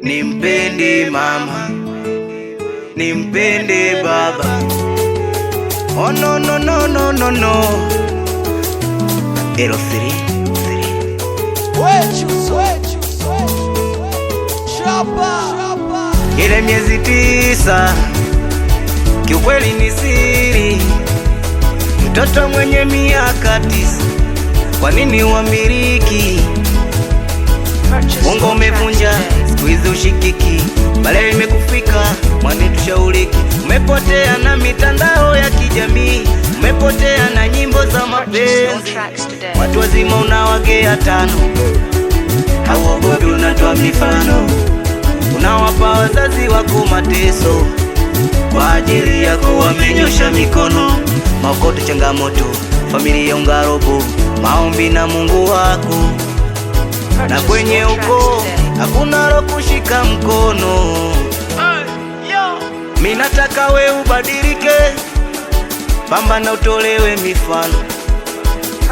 nimpende mama, nimpende baba. Oh no no no no no no. L3 ile miezi 9 kiukweli ni siri, mtoto mwenye miaka 9, kwa nini wamiliki? Mungu umevunja, siku hizi ushikiki, bale imekufika mwane tushauriki. Umepotea na mitandao ya kijamii, umepotea na nyimbo za mapenzi. Watu wazima unawagea 5, hauogopi unatoa mifano, unawapa wazazi wako mateso, kwa ajili yako wamenyosha mikono. Maokoto changamoto, familia ungarobo, maombi na Mungu wako, na kwenye uko hakuna lo kushika mkono. Mimi nataka we ubadilike, pambana utolewe mifano.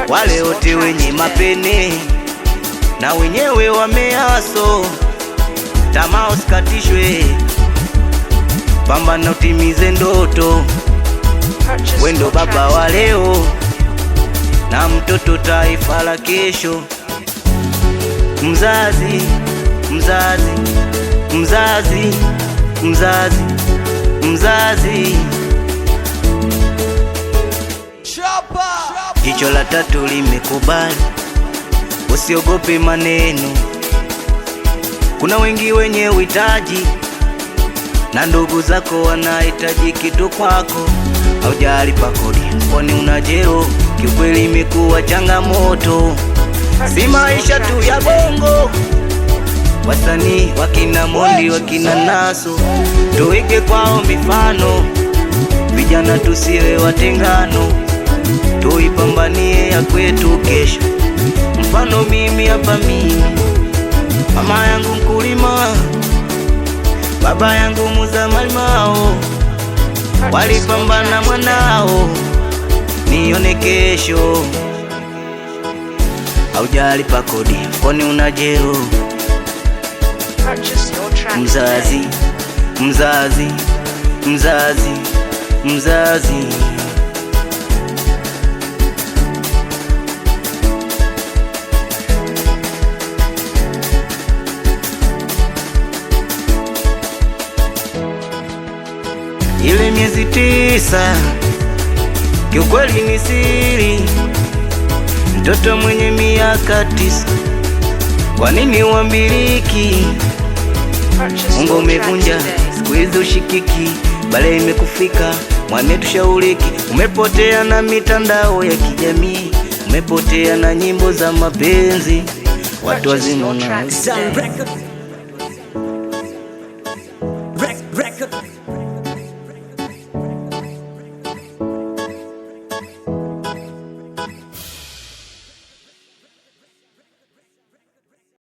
Wale wote wenye mapene na wenyewe wameaso, tamaa usikatishwe, pambana utimize ndoto. Wendo baba wa leo na mtoto taifa la kesho. Mzazi, mzazi, mzazi, mzazi, mzazi. Jicho la 3 limekubali, usiogope maneno. Kuna wengi wenye uhitaji, na ndugu zako wanahitaji kitu kwako. Haujali pa kodi, kwani una jero? Kiukweli imekuwa changamoto, si maisha tu ya bongo. Wasanii wakina Mondi wakina Naso, tuige kwao mifano. Vijana tusiwe watengano, tuipambanie ya kwetu kesho. Mfano mimi hapa, mimi mama yangu mkulima, baba yangu muza malimao, walipambana mwanao nione kesho. Haujali pa kodi, kwani una jero? Mzazi, mzazi, mzazi, mzazi. Ile miezi 9 kiukweli ni siri, mtoto mwenye miaka 9, kwa nini wamiliki? Mungu umevunja, siku hizi ushikiki, bale imekufika mwane tushauriki. Umepotea na mitandao ya kijamii, umepotea na nyimbo za mapenzi. Watu wazima